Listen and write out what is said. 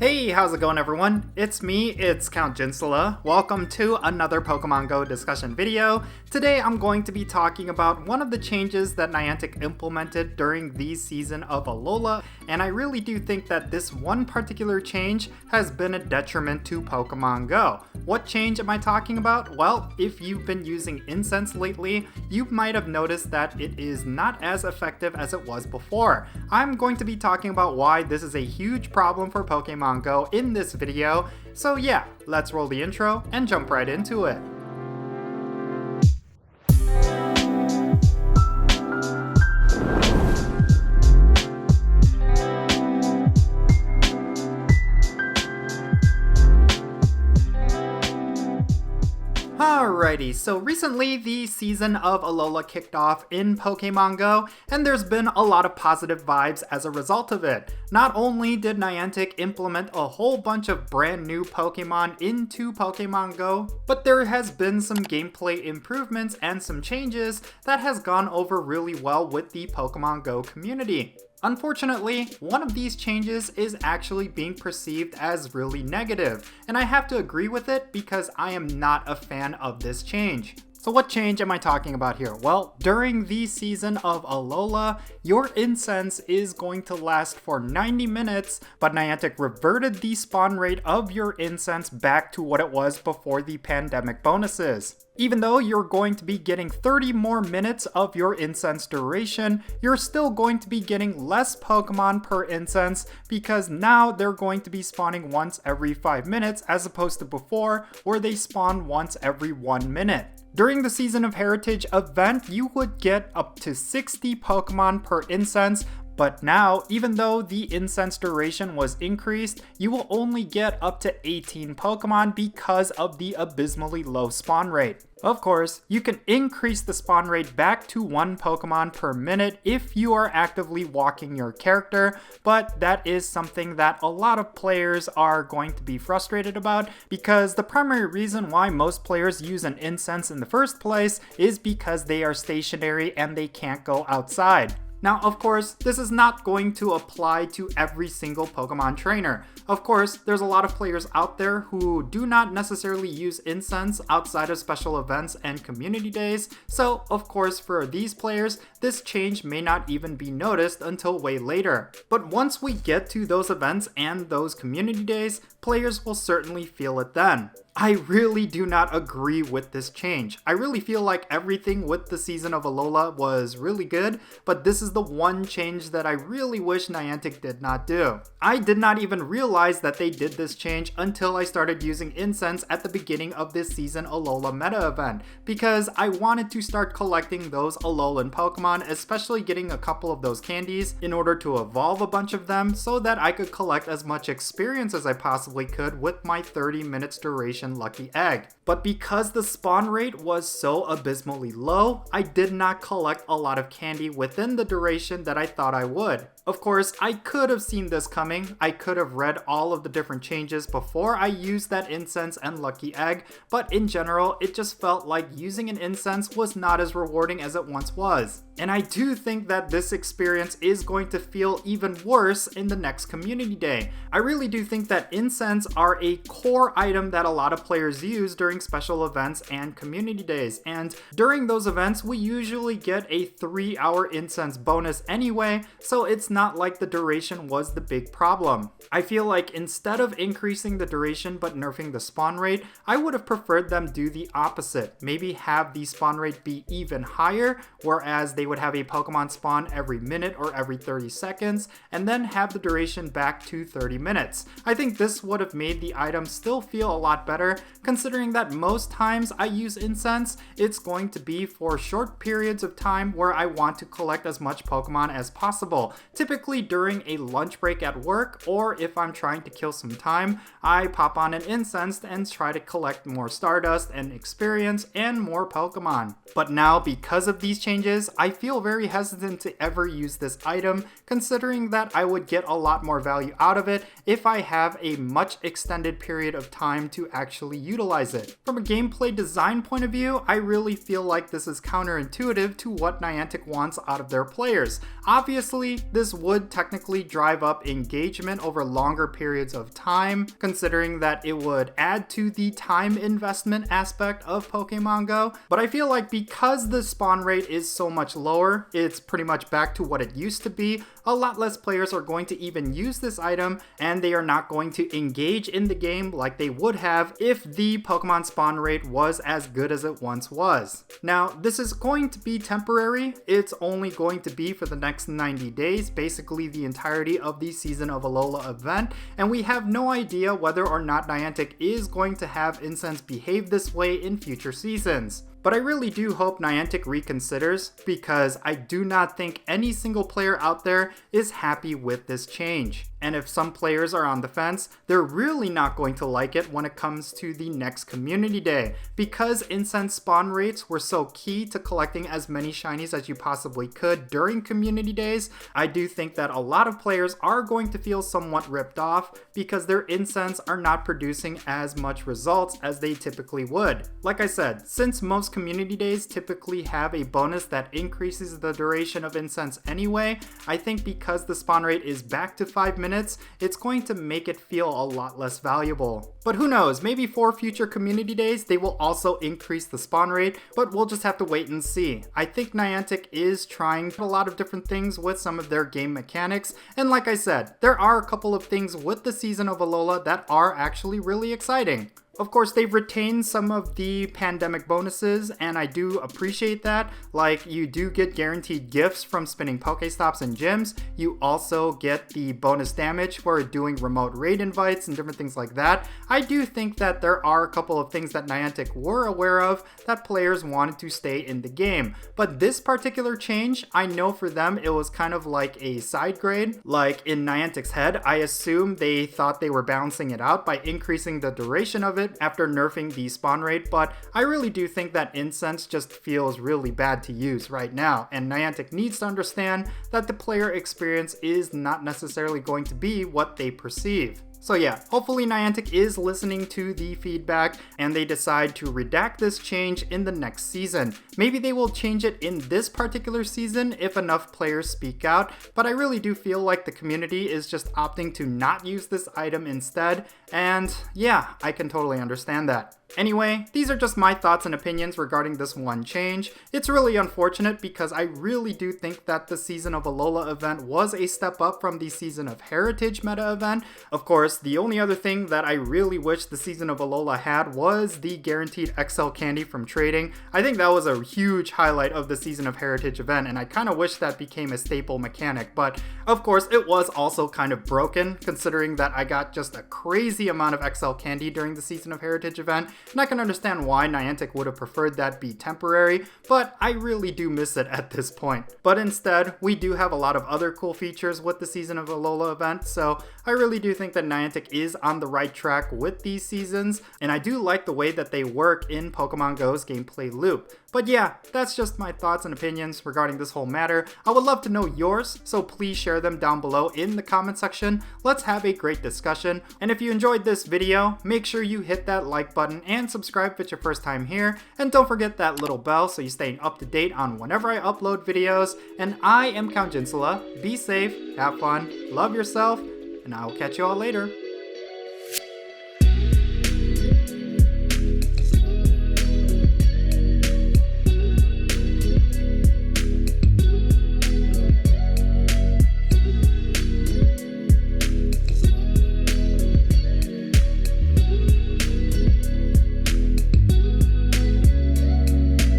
Hey, how's it going everyone? It's me, it's Count Jinsula. Welcome to another Pokemon Go discussion video. Today I'm going to be talking about one of the changes that Niantic implemented during the season of Alola, and I really do think that this one particular change has been a detriment to Pokemon Go. What change am I talking about? Well, if you've been using Incense lately, you might have noticed that it is not as effective as it was before. I'm going to be talking about why this is a huge problem for Pokemon Go in this video, so yeah, let's roll the intro and jump right into it. Alrighty, so recently the season of Alola kicked off in Pokemon Go, and there's been a lot of positive vibes as a result of it. Not only did Niantic implement a whole bunch of brand new Pokemon into Pokemon Go, but there has been some gameplay improvements and some changes that has gone over really well with the Pokemon Go community. Unfortunately, one of these changes is actually being perceived as really negative, and I have to agree with it because I am not a fan of this change. So what change am I talking about here? Well, during the season of Alola, your incense is going to last for 90 minutes, but Niantic reverted the spawn rate of your incense back to what it was before the pandemic bonuses. Even though you're going to be getting 30 more minutes of your incense duration, you're still going to be getting less Pokemon per incense because now they're going to be spawning once every 5 minutes as opposed to before where they spawn once every 1 minute. During the Season of Heritage event, you would get up to 60 Pokemon per incense, but now, even though the incense duration was increased, you will only get up to 18 Pokemon because of the abysmally low spawn rate. Of course, you can increase the spawn rate back to 1 Pokemon per minute if you are actively walking your character, but that is something that a lot of players are going to be frustrated about because the primary reason why most players use an incense in the first place is because they are stationary and they can't go outside. Now, of course, this is not going to apply to every single Pokemon trainer. Of course, there's a lot of players out there who do not necessarily use incense outside of special events and community days, so of course for these players, this change may not even be noticed until way later. But once we get to those events and those community days, players will certainly feel it then. I really do not agree with this change. I really feel like everything with the season of Alola was really good, but this is the one change that I really wish Niantic did not do. I did not even realize that they did this change until I started using Incense at the beginning of this season Alola meta event, because I wanted to start collecting those Alolan Pokemon, especially getting a couple of those candies in order to evolve a bunch of them so that I could collect as much experience as I possibly could with my 30 minutes duration lucky egg. But because the spawn rate was so abysmally low, I did not collect a lot of candy within the duration that I thought I would. Of course, I could have seen this coming. I could have read all of the different changes before I used that incense and lucky egg, but in general, it just felt like using an incense was not as rewarding as it once was. And I do think that this experience is going to feel even worse in the next community day. I really do think that incense are a core item that a lot of players use during special events and community days, and during those events we usually get a 3-hour incense bonus anyway, so it's not like the duration was the big problem. I feel like instead of increasing the duration but nerfing the spawn rate, I would have preferred them do the opposite. Maybe have the spawn rate be even higher, whereas they would have a Pokemon spawn every minute or every 30 seconds, and then have the duration back to 30 minutes. I think this would have made the item still feel a lot better, considering that most times I use Incense, it's going to be for short periods of time where I want to collect as much Pokemon as possible. Typically during a lunch break at work, or if I'm trying to kill some time, I pop on an Incense and try to collect more Stardust and experience and more Pokemon. But now, because of these changes, I feel very hesitant to ever use this item, considering that I would get a lot more value out of it if I have a much extended period of time to actually utilize it. From a gameplay design point of view, I really feel like this is counterintuitive to what Niantic wants out of their players. Obviously, this this would technically drive up engagement over longer periods of time, considering that it would add to the time investment aspect of Pokemon Go. But I feel like because the spawn rate is so much lower, it's pretty much back to what it used to be. A lot less players are going to even use this item, and they are not going to engage in the game like they would have if the Pokemon spawn rate was as good as it once was. Now, this is going to be temporary. It's only going to be for the next 90 days, basically the entirety of the Season of Alola event, and we have no idea whether or not Niantic is going to have Incense behave this way in future seasons. But I really do hope Niantic reconsiders, because I do not think any single player out there is happy with this change. And if some players are on the fence, they're really not going to like it when it comes to the next community day. Because Incense spawn rates were so key to collecting as many shinies as you possibly could during community days, I do think that a lot of players are going to feel somewhat ripped off because their Incense are not producing as much results as they typically would. Like I said, since most community days typically have a bonus that increases the duration of Incense anyway, I think because the spawn rate is back to 5 minutes, it's going to make it feel a lot less valuable. But who knows, maybe for future community days they will also increase the spawn rate, but we'll just have to wait and see. I think Niantic is trying a lot of different things with some of their game mechanics, and like I said, there are a couple of things with the Season of Alola that are actually really exciting. Of course, they've retained some of the pandemic bonuses, and I do appreciate that. Like, you do get guaranteed gifts from spinning Pokestops and gyms. You also get the bonus damage for doing remote raid invites and different things like that. I do think that there are a couple of things that Niantic were aware of that players wanted to stay in the game. But this particular change, I know for them it was kind of like a side grade. Like, in Niantic's head, I assume they thought they were balancing it out by increasing the duration of it after nerfing the spawn rate, but I really do think that Incense just feels really bad to use right now, and Niantic needs to understand that the player experience is not necessarily going to be what they perceive. So yeah, hopefully Niantic is listening to the feedback and they decide to redact this change in the next season. Maybe they will change it in this particular season if enough players speak out, but I really do feel like the community is just opting to not use this item instead, and yeah, I can totally understand that. Anyway, these are just my thoughts and opinions regarding this one change. It's really unfortunate because I really do think that the Season of Alola event was a step up from the Season of Heritage meta event. Of course, the only other thing that I really wish the Season of Alola had was the guaranteed XL candy from trading. I think that was a huge highlight of the Season of Heritage event, and I kind of wish that became a staple mechanic, but of course it was also kind of broken considering that I got just a crazy amount of XL candy during the Season of Heritage event. And I can understand why Niantic would have preferred that be temporary, but I really do miss it at this point. But instead, we do have a lot of other cool features with the Season of Alola event, so I really do think that Niantic is on the right track with these seasons, and I do like the way that they work in Pokemon Go's gameplay loop. But yeah, that's just my thoughts and opinions regarding this whole matter. I would love to know yours, so please share them down below in the comment section. Let's have a great discussion. And if you enjoyed this video, make sure you hit that like button and subscribe if it's your first time here. And don't forget that little bell so you stay up to date on whenever I upload videos. And I am Count Jinsula. Be safe, have fun, love yourself, and I will catch you all later.